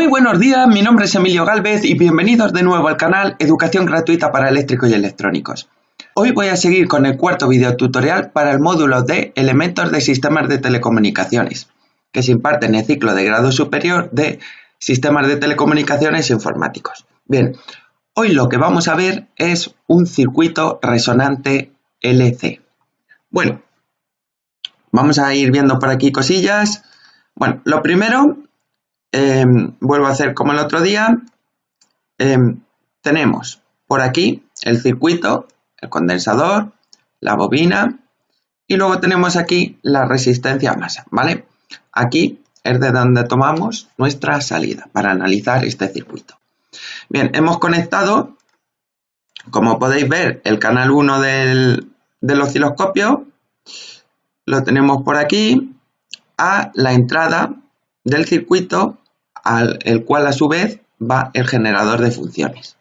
Muy buenos días, mi nombre es Emilio Gálvez y bienvenidos de nuevo al canal Educación Gratuita para Eléctricos y Electrónicos. Hoy voy a seguir con el cuarto video tutorial para el módulo de Elementos de Sistemas de Telecomunicaciones, que se imparte en el ciclo de grado superior de Sistemas de Telecomunicaciones Informáticos. Bien, hoy lo que vamos a ver es un circuito resonante LC. Bueno, vamos a ir viendo por aquí cosillas. Bueno, lo primero, vuelvo a hacer como el otro día. Tenemos por aquí el circuito, el condensador, la bobina y luego tenemos aquí la resistencia a masa, ¿vale? Aquí es de donde tomamos nuestra salida para analizar este circuito. Bien, hemos conectado, como podéis ver, el canal 1 del osciloscopio, lo tenemos por aquí, a la entrada del circuito, el cual a su vez va el generador de funciones.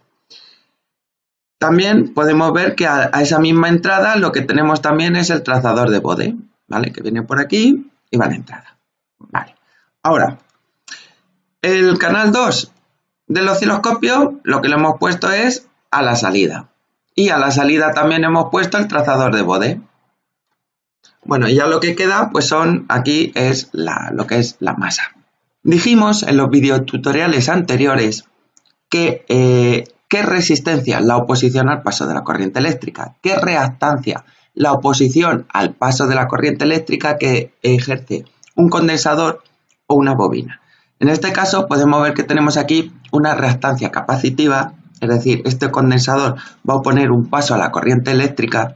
También podemos ver que a esa misma entrada lo que tenemos también es el trazador de Bode, ¿vale? Que viene por aquí y va a la entrada. Vale. Ahora, el canal 2 del osciloscopio lo que le hemos puesto es a la salida. Y a la salida también hemos puesto el trazador de Bode. Bueno, y ya lo que queda, pues aquí es lo que es la masa. Dijimos en los videotutoriales anteriores que qué resistencia, la oposición al paso de la corriente eléctrica, qué reactancia, la oposición al paso de la corriente eléctrica que ejerce un condensador o una bobina. En este caso podemos ver que tenemos aquí una reactancia capacitiva, es decir, este condensador va a oponer un paso a la corriente eléctrica,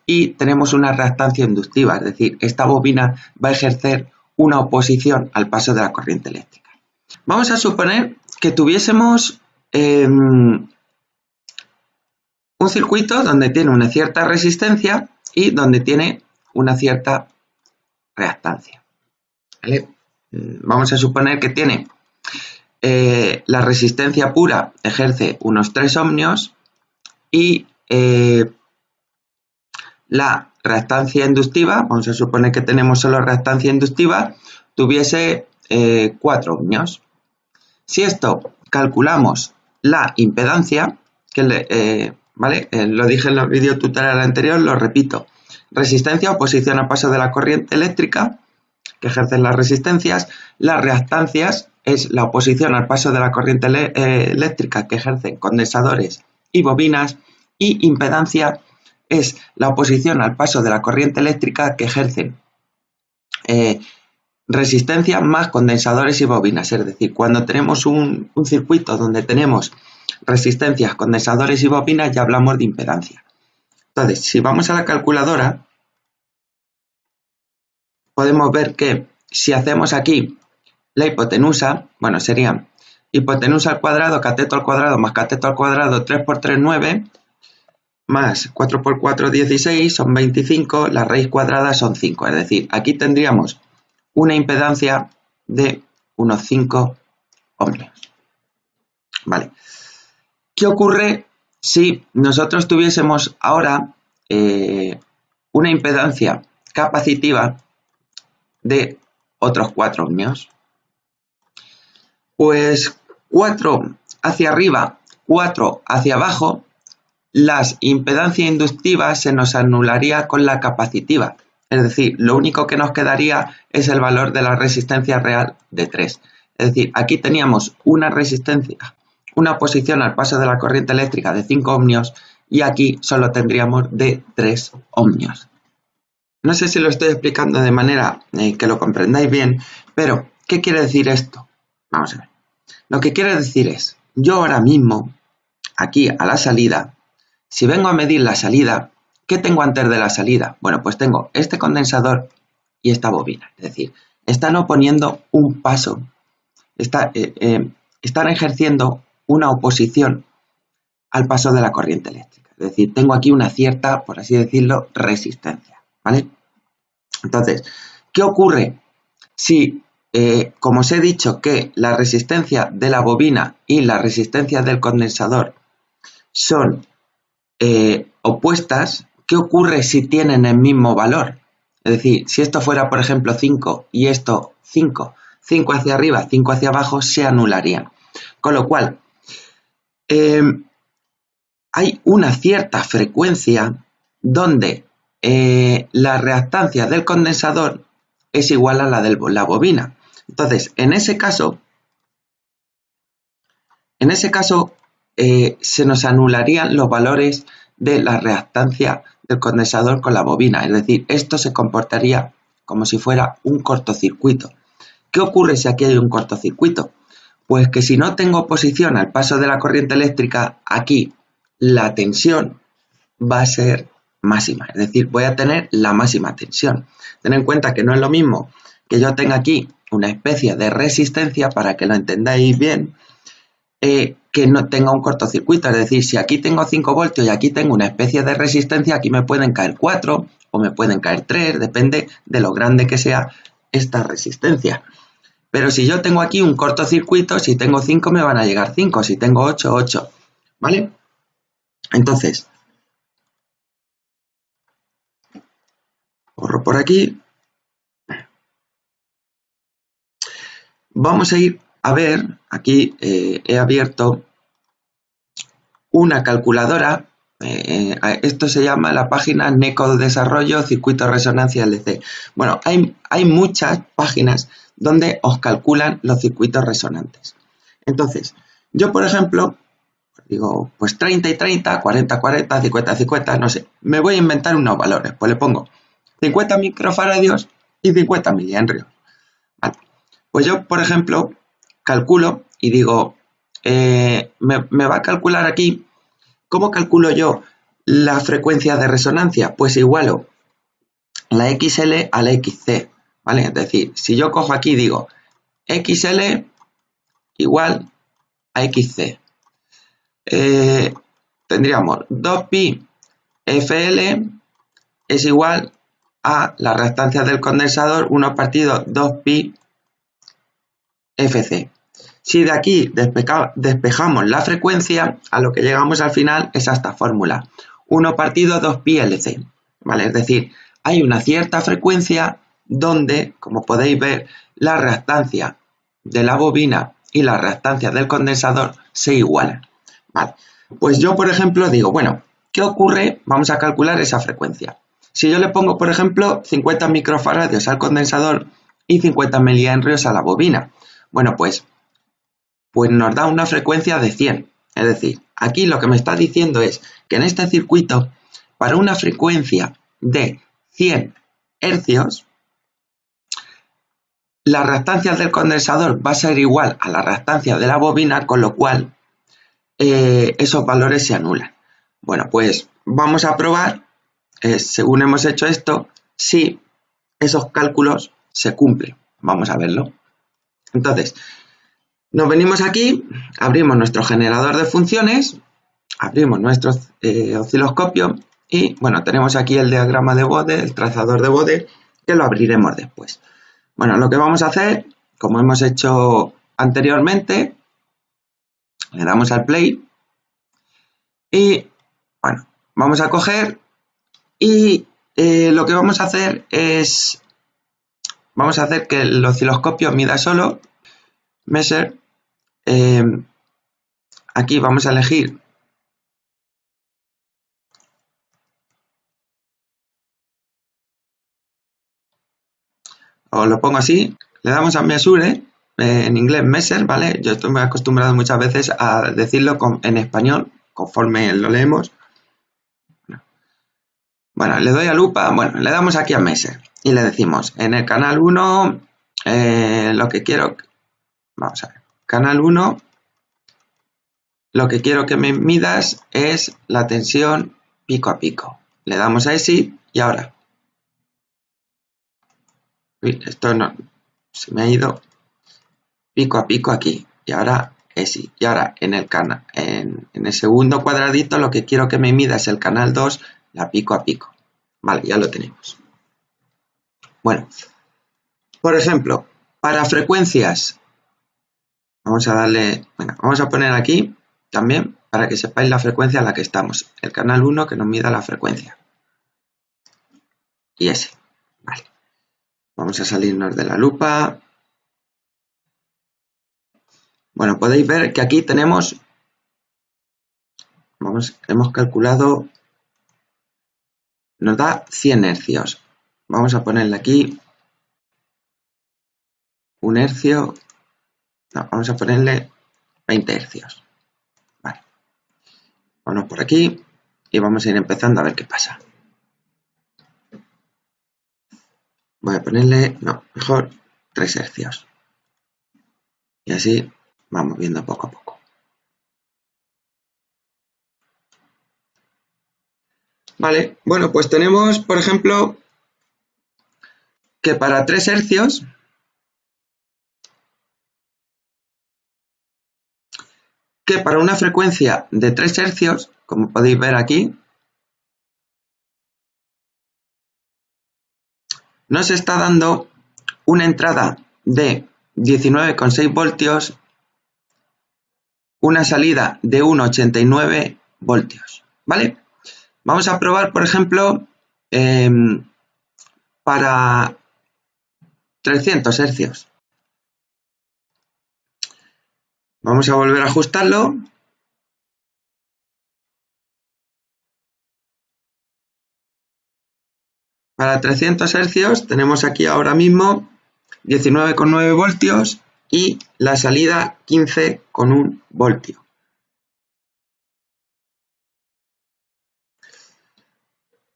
y tenemos una reactancia inductiva, es decir, esta bobina va a ejercer una oposición al paso de la corriente eléctrica. Vamos a suponer que tuviésemos un circuito donde tiene una cierta resistencia y donde tiene una cierta reactancia, ¿vale? Vamos a suponer que tiene la resistencia pura ejerce unos 3 ohmios y la reactancia inductiva, vamos a suponer que tenemos solo reactancia inductiva, tuviese 4 ohmios. Si esto calculamos la impedancia, ¿vale? Lo dije en los vídeos tutoriales anteriores, lo repito. Resistencia, oposición al paso de la corriente eléctrica, que ejercen las resistencias. Las reactancias es la oposición al paso de la corriente eléctrica que ejercen condensadores y bobinas. Y impedancia es la oposición al paso de la corriente eléctrica que ejercen resistencia más condensadores y bobinas. Es decir, cuando tenemos un circuito donde tenemos resistencias, condensadores y bobinas, ya hablamos de impedancia. Entonces, si vamos a la calculadora, podemos ver que si hacemos aquí la hipotenusa, bueno, sería hipotenusa al cuadrado, cateto al cuadrado más cateto al cuadrado, 3 por 3, 9, más 4 por 4, 16, son 25, la raíz cuadrada son 5. Es decir, aquí tendríamos una impedancia de unos 5 ohmios. Vale. ¿Qué ocurre si nosotros tuviésemos ahora una impedancia capacitiva de otros 4 ohmios? Pues 4 hacia arriba, 4 hacia abajo, las impedancias inductivas se nos anularía con la capacitiva. Es decir, lo único que nos quedaría es el valor de la resistencia real de 3. Es decir, aquí teníamos una resistencia, una oposición al paso de la corriente eléctrica de 5 ohmios y aquí solo tendríamos de 3 ohmios. No sé si lo estoy explicando de manera que lo comprendáis bien, pero ¿qué quiere decir esto? Vamos a ver. Lo que quiere decir es, yo ahora mismo, aquí a la salida, si vengo a medir la salida, ¿qué tengo antes de la salida? Bueno, pues tengo este condensador y esta bobina. Es decir, están oponiendo un paso, están ejerciendo una oposición al paso de la corriente eléctrica. Es decir, tengo aquí una cierta, por así decirlo, resistencia, ¿vale? Entonces, ¿qué ocurre si, como os he dicho, que la resistencia de la bobina y la resistencia del condensador son opuestas? ¿Qué ocurre si tienen el mismo valor? Es decir, si esto fuera, por ejemplo, 5 y esto 5, 5 hacia arriba, 5 hacia abajo, se anularían. Con lo cual, hay una cierta frecuencia donde la reactancia del condensador es igual a la de la bobina. Entonces, en ese caso, se nos anularían los valores de la reactancia del condensador con la bobina. Es decir, esto se comportaría como si fuera un cortocircuito. ¿Qué ocurre si aquí hay un cortocircuito? Pues que si no tengo oposición al paso de la corriente eléctrica, aquí la tensión va a ser máxima. Es decir, voy a tener la máxima tensión. Ten en cuenta que no es lo mismo que yo tenga aquí una especie de resistencia, para que lo entendáis bien, que no tenga un cortocircuito. Es decir, si aquí tengo 5 voltios y aquí tengo una especie de resistencia, aquí me pueden caer 4 o me pueden caer 3, depende de lo grande que sea esta resistencia. Pero si yo tengo aquí un cortocircuito, si tengo 5 me van a llegar 5, si tengo 8, 8, ¿vale? Entonces, borro por aquí. Vamos a ir a ver, aquí he abierto una calculadora. Esto se llama la página NECO Desarrollo Circuito Resonancia LC. Bueno, hay muchas páginas donde os calculan los circuitos resonantes. Entonces, yo por ejemplo, digo, pues 30 y 30, 40, 40, 50, 50, no sé. Me voy a inventar unos valores. Pues le pongo 50 microfaradios y 50 milihenrios. Vale. Pues yo, por ejemplo, calculo y digo, me va a calcular aquí. ¿Cómo calculo yo la frecuencia de resonancia? Pues igualo la XL a la XC, ¿vale? Es decir, si yo cojo aquí y digo XL igual a XC, tendríamos 2pi FL es igual a la reactancia del condensador 1 partido 2pi FC. Si de aquí despejamos la frecuencia, a lo que llegamos al final es a esta fórmula, 1 partido 2pi LC, ¿vale? Es decir, hay una cierta frecuencia donde, como podéis ver, la reactancia de la bobina y la reactancia del condensador se igualan, ¿vale? Pues yo, por ejemplo, digo, bueno, ¿qué ocurre? Vamos a calcular esa frecuencia. Si yo le pongo, por ejemplo, 50 microfaradios al condensador y 50 milihenrios a la bobina, bueno, pues nos da una frecuencia de 100. Es decir, aquí lo que me está diciendo es que en este circuito, para una frecuencia de 100 hercios, la reactancia del condensador va a ser igual a la reactancia de la bobina, con lo cual esos valores se anulan. Bueno, pues vamos a probar, según hemos hecho esto, si esos cálculos se cumplen. Vamos a verlo. Entonces, nos venimos aquí, abrimos nuestro generador de funciones, abrimos nuestro osciloscopio y, bueno, tenemos aquí el diagrama de Bode, el trazador de Bode, que lo abriremos después. Bueno, lo que vamos a hacer, como hemos hecho anteriormente, le damos al play y, bueno, vamos a coger y lo que vamos a hacer es, vamos a hacer que el osciloscopio mida solo, measure. Aquí vamos a elegir os lo pongo así, le damos a measure, en inglés measure, ¿vale? Yo estoy muy acostumbrado muchas veces a decirlo en español, conforme lo leemos. Bueno, le doy a lupa, bueno, le damos aquí a measure y le decimos, en el canal 1, lo que quiero, vamos a ver, canal 1, lo que quiero que me midas es la tensión pico a pico. Le damos a exit y ahora, esto no, se me ha ido pico a pico aquí y ahora exit. Y ahora en el canal, en el segundo cuadradito, lo que quiero que me mida es el canal 2, la pico a pico. Vale, ya lo tenemos. Bueno, por ejemplo, para frecuencias, vamos a darle, bueno, vamos a poner aquí también para que sepáis la frecuencia a la que estamos. El canal 1 que nos mida la frecuencia. Y ese, vale. Vamos a salirnos de la lupa. Bueno, podéis ver que aquí tenemos, hemos calculado, nos da 100 hercios. Vamos a ponerle aquí un hercio, no, vamos a ponerle 20 hercios. Vale, vamos por aquí y vamos a ir empezando a ver qué pasa. Voy a ponerle, no, mejor 3 hercios. Y así vamos viendo poco a poco. Vale, bueno, pues tenemos, por ejemplo, que para 3 hercios que para una frecuencia de 3 hercios, como podéis ver aquí, nos está dando una entrada de 19,6 voltios, una salida de 1,89 voltios, ¿vale? Vamos a probar, por ejemplo, para 300 hercios. Vamos a volver a ajustarlo. Para 300 hercios tenemos aquí ahora mismo 19,9 voltios y la salida 15,1 voltio.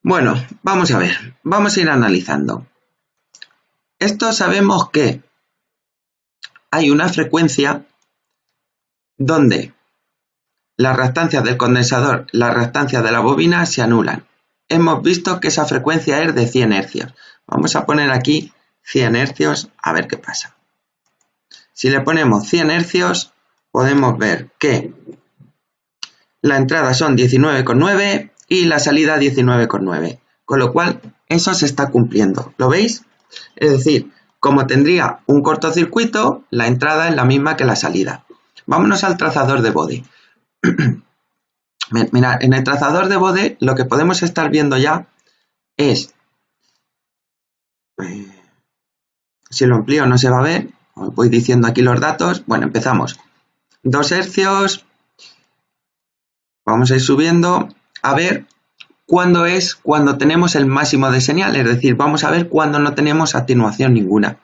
Bueno, vamos a ver, vamos a ir analizando. Esto sabemos que hay una frecuencia donde las reactancias del condensador, las reactancias de la bobina se anulan. Hemos visto que esa frecuencia es de 100 hercios. Vamos a poner aquí 100 hercios a ver qué pasa. Si le ponemos 100 hercios, podemos ver que la entrada son 19,9 y la salida 19,9. Con lo cual, eso se está cumpliendo. ¿Lo veis? Es decir, como tendría un cortocircuito, la entrada es la misma que la salida. Vámonos al trazador de Bode. Mirad, en el trazador de Bode lo que podemos estar viendo ya es, si lo amplío no se va a ver, os voy diciendo aquí los datos. Bueno, empezamos. 2 hercios, vamos a ir subiendo, a ver cuándo es cuando tenemos el máximo de señal, es decir, vamos a ver cuándo no tenemos atenuación ninguna.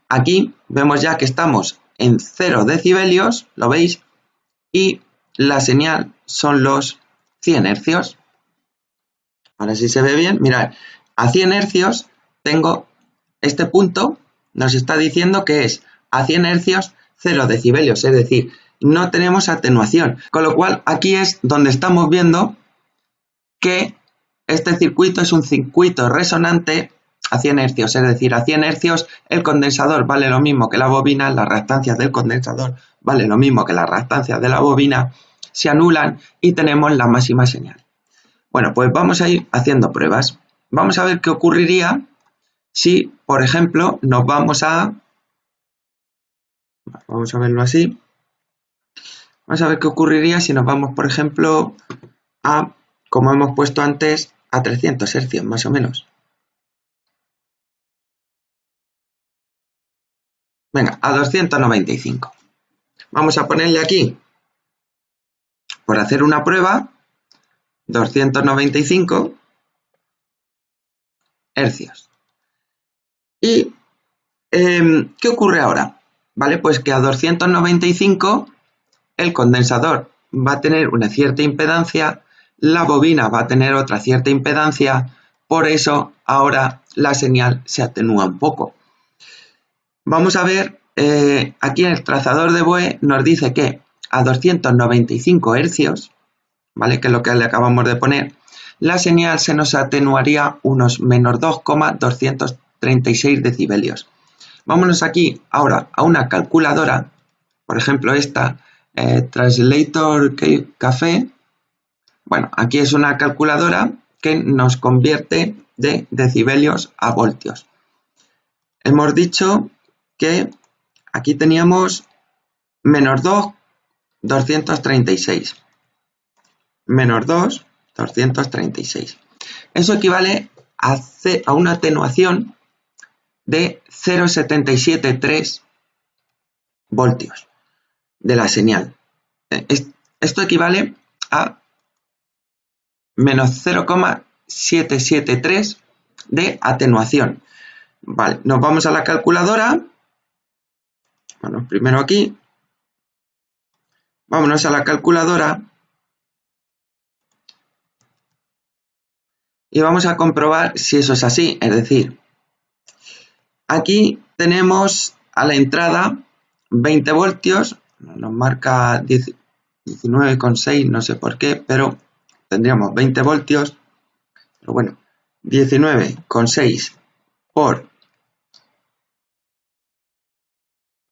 Aquí vemos ya que estamos en 0 decibelios, ¿lo veis? Y la señal son los 100 hercios. Ahora sí se ve bien. Mirad, a 100 hercios tengo este punto, nos está diciendo que es a 100 hercios 0 decibelios, es decir, no tenemos atenuación. Con lo cual, aquí es donde estamos viendo que este circuito es un circuito resonante a 100 hercios, es decir, a 100 hercios el condensador vale lo mismo que la bobina, las reactancias del condensador vale lo mismo que las reactancias de la bobina, se anulan y tenemos la máxima señal. Bueno, pues vamos a ir haciendo pruebas. Vamos a ver qué ocurriría si, por ejemplo, nos vamos a verlo así. Vamos a ver qué ocurriría si nos vamos, por ejemplo, a, como hemos puesto antes, a 300 hercios, más o menos. Venga, a 295. Vamos a ponerle aquí, por hacer una prueba, 295 hercios. ¿Y qué ocurre ahora? Vale, pues que a 295 el condensador va a tener una cierta impedancia, la bobina va a tener otra cierta impedancia, por eso ahora la señal se atenúa un poco. Vamos a ver, aquí en el trazador de Bode nos dice que a 295 hercios, ¿vale? Que es lo que le acabamos de poner, la señal se nos atenuaría unos menos 2,236 decibelios. Vámonos aquí ahora a una calculadora, por ejemplo esta, Translator Café. Bueno, aquí es una calculadora que nos convierte de decibelios a voltios. Hemos dicho que aquí teníamos menos 236. Menos 236. Eso equivale a una atenuación de 0,773 voltios. de la señal. Esto equivale a menos 0,773 de atenuación. Vale, nos vamos a la calculadora. Bueno, primero aquí. Vámonos a la calculadora. Y vamos a comprobar si eso es así. Es decir, aquí tenemos a la entrada 20 voltios. Nos marca 19,6, no sé por qué, pero tendríamos 20 voltios. Pero bueno, 19,6 por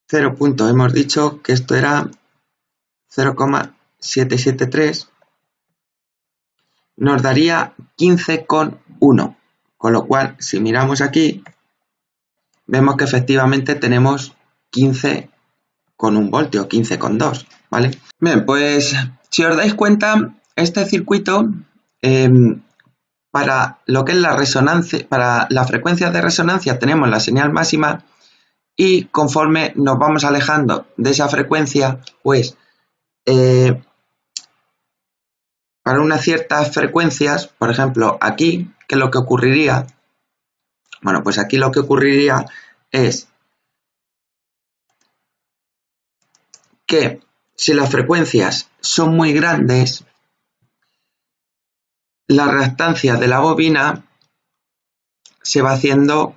0. Hemos dicho que esto era 0,773. Nos daría 15,1. Con lo cual, si miramos aquí, vemos que efectivamente tenemos 15,1 voltios, 15,2, ¿vale? Bien, pues si os dais cuenta, este circuito, para lo que es la resonancia, para las frecuencias de resonancia tenemos la señal máxima y conforme nos vamos alejando de esa frecuencia, pues para unas ciertas frecuencias, por ejemplo aquí, ¿qué es lo que ocurriría? Bueno, pues aquí lo que ocurriría es que si las frecuencias son muy grandes, la reactancia de la bobina se va haciendo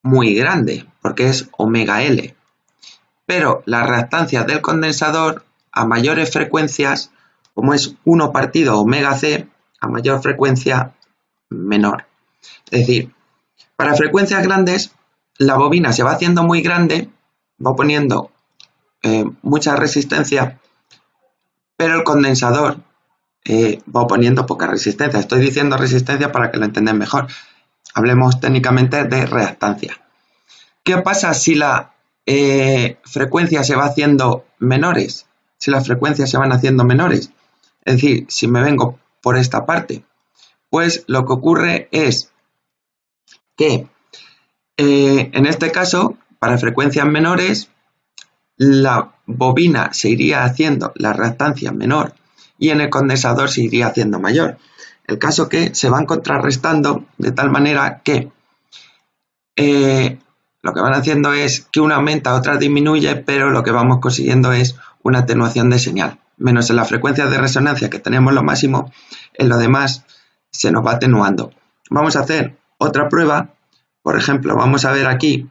muy grande, porque es omega L. Pero la reactancia del condensador a mayores frecuencias, como es 1 partido omega C, a mayor frecuencia menor. Es decir, para frecuencias grandes, la bobina se va haciendo muy grande, va poniendo mucha resistencia, pero el condensador va poniendo poca resistencia. Estoy diciendo resistencia para que lo entendáis mejor. Hablemos técnicamente de reactancia. ¿Qué pasa si la frecuencia se va haciendo menores? Si las frecuencias se van haciendo menores. Es decir, si me vengo por esta parte, pues lo que ocurre es que en este caso, para frecuencias menores, la bobina se iría haciendo la reactancia menor y en el condensador se iría haciendo mayor. El caso que se van contrarrestando de tal manera que lo que van haciendo es que una aumenta, otra disminuye, pero lo que vamos consiguiendo es una atenuación de señal. Menos en las frecuencias de resonancia que tenemos lo máximo, en lo demás se nos va atenuando. Vamos a hacer otra prueba. Por ejemplo, vamos a ver aquí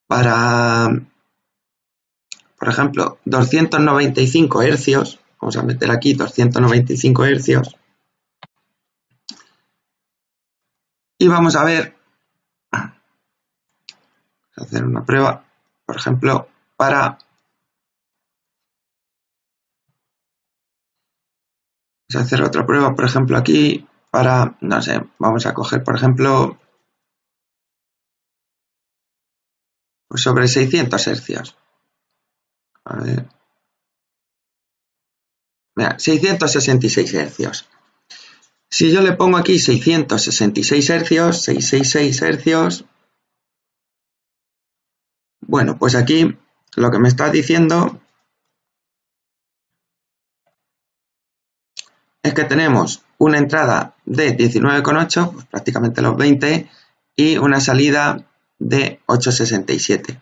para, por ejemplo, 295 hercios. Vamos a meter aquí 295 hercios. Y vamos a ver, hacer una prueba, por ejemplo, para... Vamos a hacer otra prueba, por ejemplo, aquí, para, no sé, vamos a coger, por ejemplo, pues sobre 600 hercios. A ver. Mira, 666 hercios. Si yo le pongo aquí 666 hercios, 666 hercios, bueno, pues aquí lo que me está diciendo es que tenemos una entrada de 19,8, pues prácticamente los 20, y una salida de 8,67.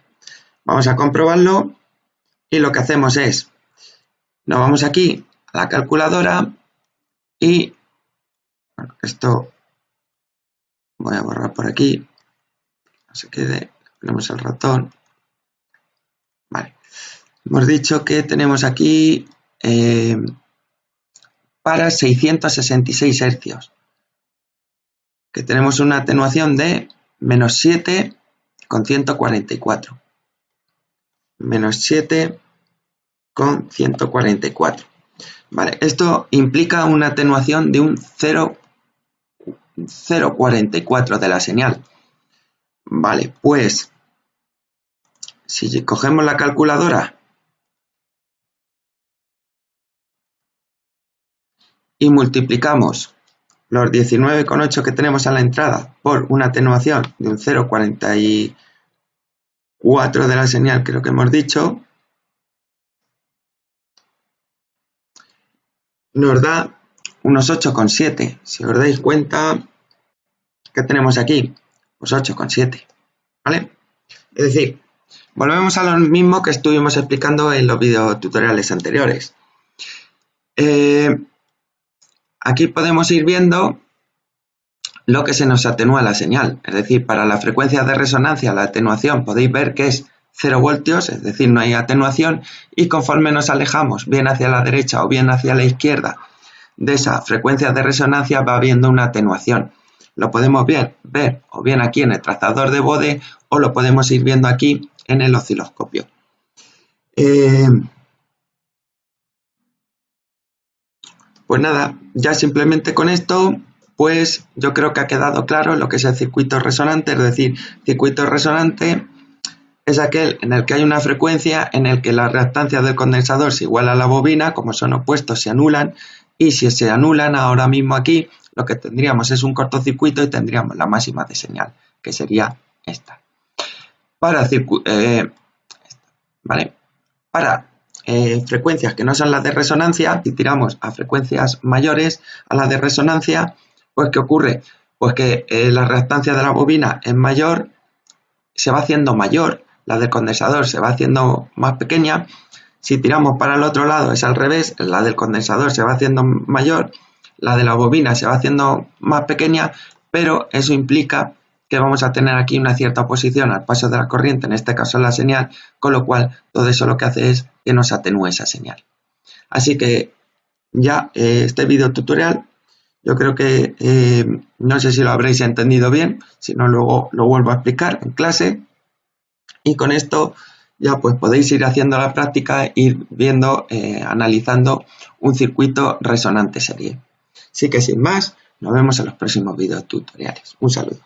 Vamos a comprobarlo y lo que hacemos es, nos vamos aquí a la calculadora y bueno, esto voy a borrar por aquí, no se quede, ponemos el ratón. Vale, hemos dicho que tenemos aquí para 666 hercios, que tenemos una atenuación de menos 7,144. Menos 7,144. Vale, esto implica una atenuación de un 0,44 de la señal. Vale, pues si cogemos la calculadora y multiplicamos los 19,8 que tenemos a la entrada por una atenuación de un 0,44 de la señal, creo que hemos dicho, nos da unos 8,7. Si os dais cuenta, ¿qué tenemos aquí? Pues 8,7, ¿vale? Es decir, volvemos a lo mismo que estuvimos explicando en los videotutoriales anteriores. Aquí podemos ir viendo lo que se nos atenúa la señal. Es decir, para la frecuencia de resonancia, la atenuación, podéis ver que es 0 voltios, es decir, no hay atenuación, y conforme nos alejamos, bien hacia la derecha o bien hacia la izquierda, de esa frecuencia de resonancia va habiendo una atenuación. Lo podemos ver o bien aquí en el trazador de Bode o lo podemos ir viendo aquí en el osciloscopio. Pues nada, ya simplemente con esto, pues yo creo que ha quedado claro lo que es el circuito resonante. Es decir, circuito resonante es aquel en el que hay una frecuencia en el que la reactancia del condensador se iguala a la bobina, como son opuestos se anulan, y si se anulan ahora mismo aquí, lo que tendríamos es un cortocircuito y tendríamos la máxima de señal, que sería esta. Para frecuencias que no son las de resonancia, si tiramos a frecuencias mayores a las de resonancia, pues ¿qué ocurre? Pues que la reactancia de la bobina es mayor, se va haciendo mayor, la del condensador se va haciendo más pequeña. Si tiramos para el otro lado es al revés, la del condensador se va haciendo mayor, la de la bobina se va haciendo más pequeña, pero eso implica que vamos a tener aquí una cierta oposición al paso de la corriente, en este caso la señal, con lo cual todo eso lo que hace es que nos atenúe esa señal. Así que ya este video tutorial, yo creo que no sé si lo habréis entendido bien, si no luego lo vuelvo a explicar en clase, y con esto ya pues podéis ir haciendo la práctica, ir viendo, analizando un circuito resonante serie. Así que sin más, nos vemos en los próximos videos tutoriales. Un saludo.